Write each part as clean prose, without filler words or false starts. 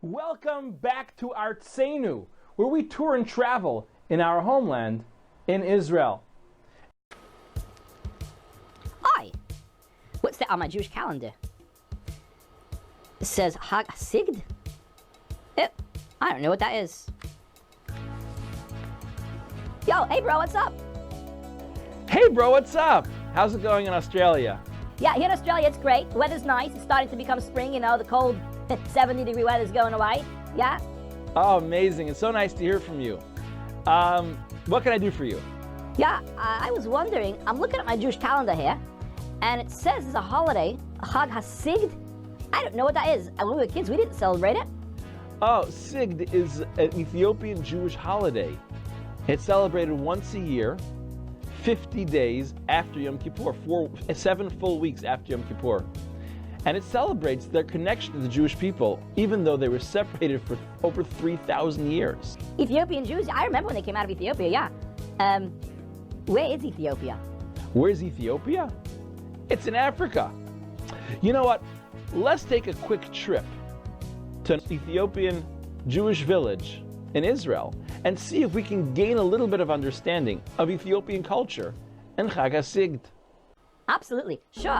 Welcome back to Artzenu, where we tour and travel in our homeland in Israel. Hi! What's that on my Jewish calendar? It says Sigd? I don't know what that is. Yo, hey bro, what's up? Hey bro, what's up? How's it going in Australia? Yeah, here in Australia it's great. The weather's nice. It's starting to become spring, the cold 70-degree weather's going away. Yeah? Oh, amazing. It's so nice to hear from you. What can I do for you? Yeah, I was wondering, I'm looking at my Jewish calendar here, and it says there's a holiday, Chag HaSigd. I don't know what that is. When we were kids, we didn't celebrate it. Oh, Sigd is an Ethiopian Jewish holiday. It's celebrated once a year, 50 days after Yom Kippur, 7 full weeks after Yom Kippur. And it celebrates their connection to the Jewish people, even though they were separated for over 3,000 years. Ethiopian Jews, I remember when they came out of Ethiopia, yeah. Where is Ethiopia? Where's Ethiopia? It's in Africa. You know what? Let's take a quick trip to an Ethiopian Jewish village in Israel and see if we can gain a little bit of understanding of Ethiopian culture and Chag HaSigd. Absolutely, sure.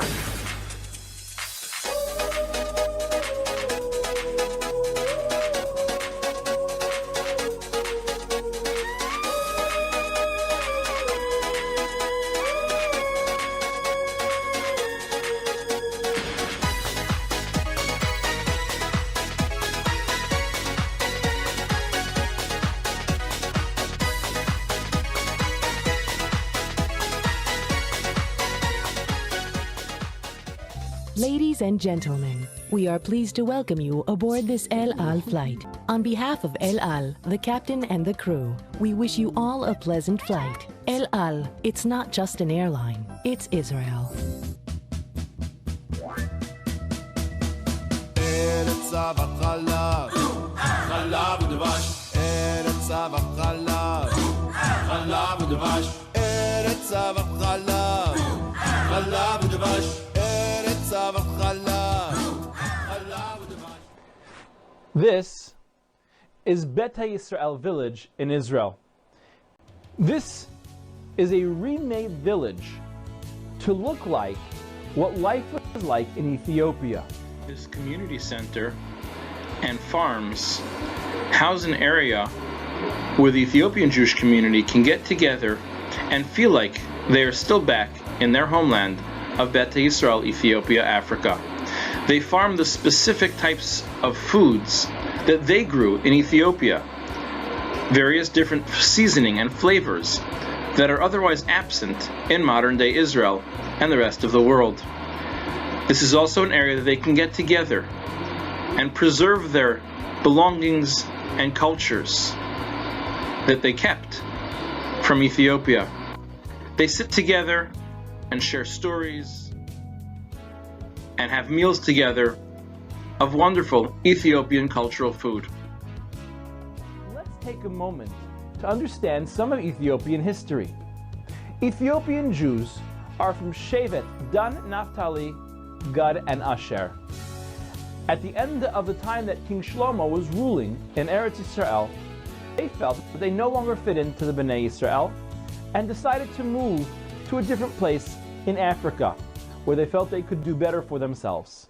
Ladies and gentlemen, we are pleased to welcome you aboard this El Al flight. On behalf of El Al, the captain and the crew, we wish you all a pleasant flight. El Al, it's not just an airline, it's Israel. ארץ זבת חלב, חלב ודבש. ארץ זבת חלב, חלב ודבש. ארץ זבת חלב, חלב ודבש. This is Beta Yisrael village in Israel. This is a remade village to look like what life was like in Ethiopia. This community center and farms house an area where the Ethiopian Jewish community can get together and feel like they are still back in their homeland of Beta Yisrael, Ethiopia, Africa. They farm the specific types of foods that they grew in Ethiopia, various different seasoning and flavors that are otherwise absent in modern-day Israel and the rest of the world. This is also an area that they can get together and preserve their belongings and cultures that they kept from Ethiopia. They sit together and share stories and have meals together of wonderful Ethiopian cultural food. Let's take a moment to understand some of Ethiopian history. Ethiopian Jews are from Shevet, Dan, Naphtali, Gad, and Asher. At the end of the time that King Shlomo was ruling in Eretz Yisrael, they felt that they no longer fit into the Bnei Yisrael and decided to move to a different place in Africa, where they felt they could do better for themselves.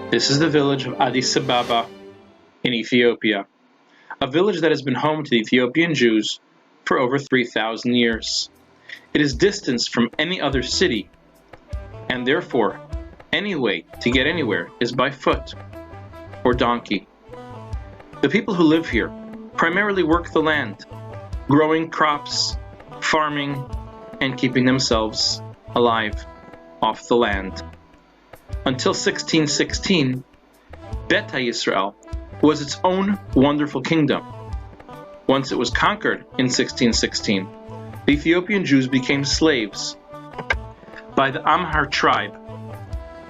This is the village of Addis Ababa in Ethiopia, a village that has been home to the Ethiopian Jews for over 3,000 years. It is distanced from any other city, and therefore any way to get anywhere is by foot or donkey. The people who live here primarily work the land, growing crops, farming, and keeping themselves alive off the land. Until 1616, Beta Yisrael was its own wonderful kingdom. Once it was conquered in 1616, the Ethiopian Jews became slaves by the Amhar tribe,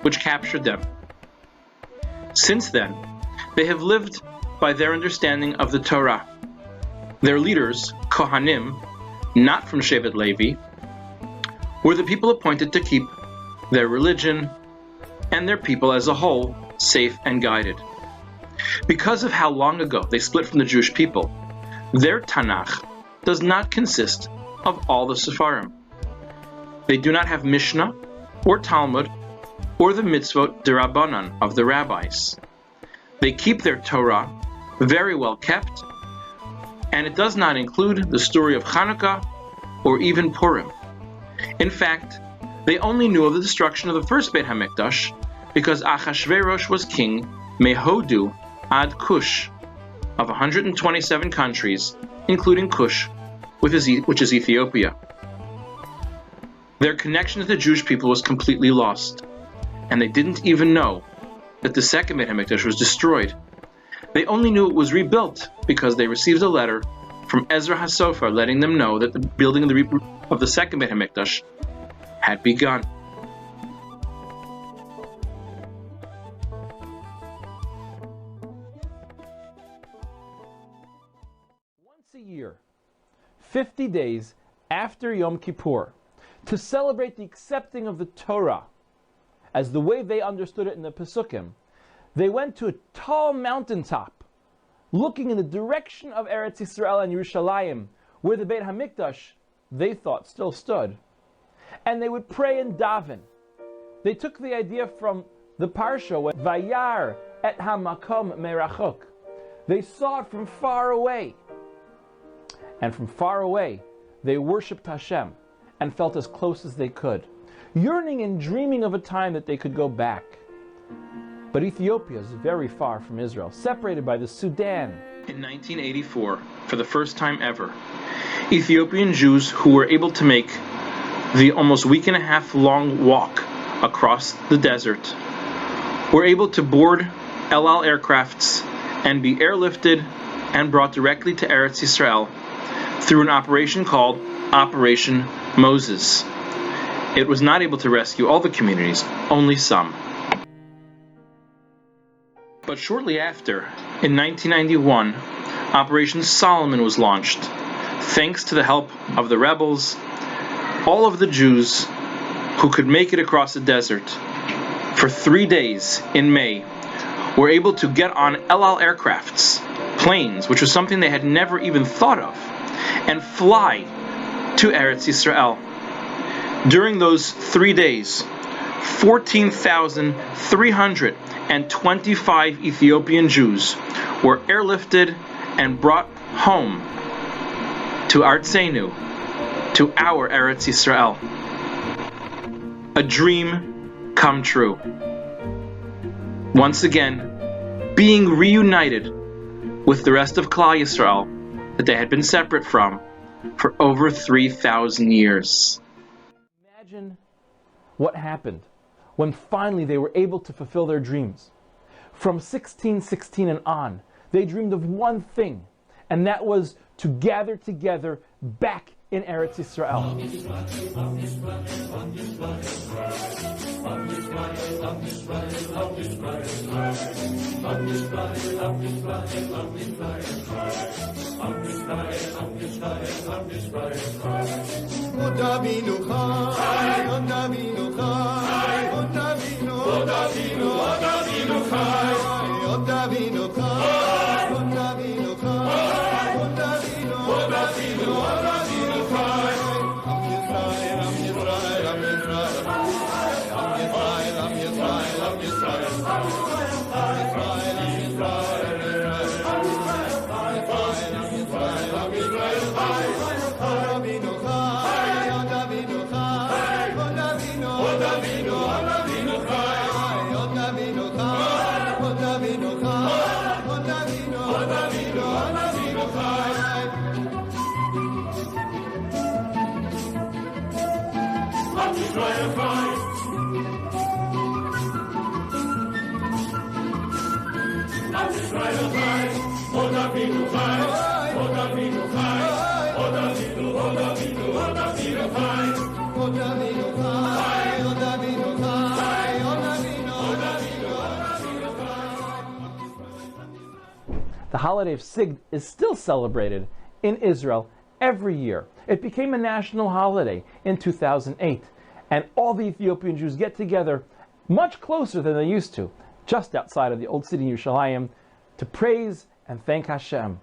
which captured them. Since then, they have lived by their understanding of the Torah. Their leaders, Kohanim, not from Shevet Levi, were the people appointed to keep their religion and their people as a whole safe and guided. Because of how long ago they split from the Jewish people, their Tanakh does not consist of all the Sepharim. They do not have Mishnah or Talmud or the mitzvot derabanan of the rabbis. They keep their Torah very well kept, and it does not include the story of Hanukkah or even Purim. In fact, they only knew of the destruction of the first Beit HaMikdash because Achashverosh was king Mehodu ad Kush of 127 countries, including Kush, which is Ethiopia. Their connection to the Jewish people was completely lost, and they didn't even know that the second Beit HaMikdash was destroyed. They only knew it was rebuilt because they received a letter from Ezra HaSofer letting them know that the building of the second Beit HaMikdash had begun. Once a year, 50 days after Yom Kippur, to celebrate the accepting of the Torah as the way they understood it in the Pesukim, they went to a tall mountaintop, looking in the direction of Eretz Yisrael and Yerushalayim, where the Beit HaMikdash, they thought, still stood. And they would pray and daven. They took the idea from the Parsha, when Vayar et hamakom merachok. They saw it from far away. And from far away, they worshipped Hashem and felt as close as they could, yearning and dreaming of a time that they could go back. But Ethiopia is very far from Israel, separated by the Sudan. In 1984, for the first time ever, Ethiopian Jews who were able to make the almost week and a half long walk across the desert were able to board El Al aircrafts and be airlifted and brought directly to Eretz Yisrael through an operation called Operation Moses. It was not able to rescue all the communities, only some. But shortly after, in 1991, Operation Solomon was launched. Thanks to the help of the rebels, all of the Jews who could make it across the desert for 3 days in May were able to get on El Al aircrafts, planes, which was something they had never even thought of, and fly to Eretz Yisrael. During those 3 days, 14,325 Ethiopian Jews were airlifted and brought home to Artzenu, to our Eretz Yisrael. A dream come true. Once again, being reunited with the rest of Klal Yisrael that they had been separate from for over 3,000 years. Imagine what happened when finally they were able to fulfill their dreams. From 1616 and on, they dreamed of one thing, and that was to gather together back in Eretz Yisrael. The holiday of Sigd is still celebrated in Israel every year, It became a national holiday in 2008, and all the Ethiopian Jews get together much closer than they used to, just outside of the old city Yerushalayim, to praise and thank Hashem.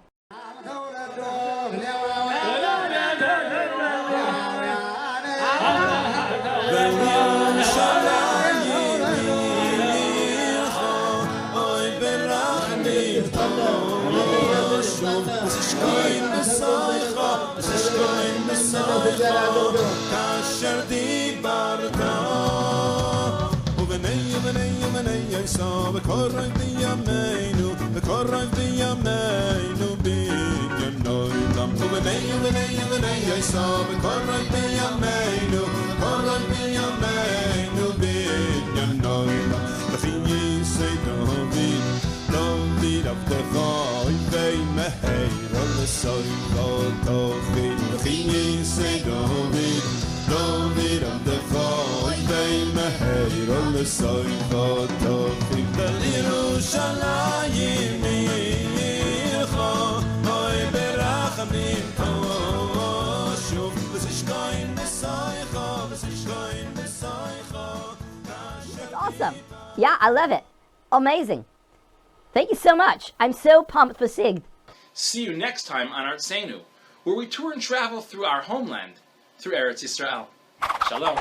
Awesome. Yeah, I love it. Amazing. Thank you so much. I'm so pumped for Sigd. See you next time on Artzenu, where we tour and travel through our homeland, through Eretz Yisrael. Shalom.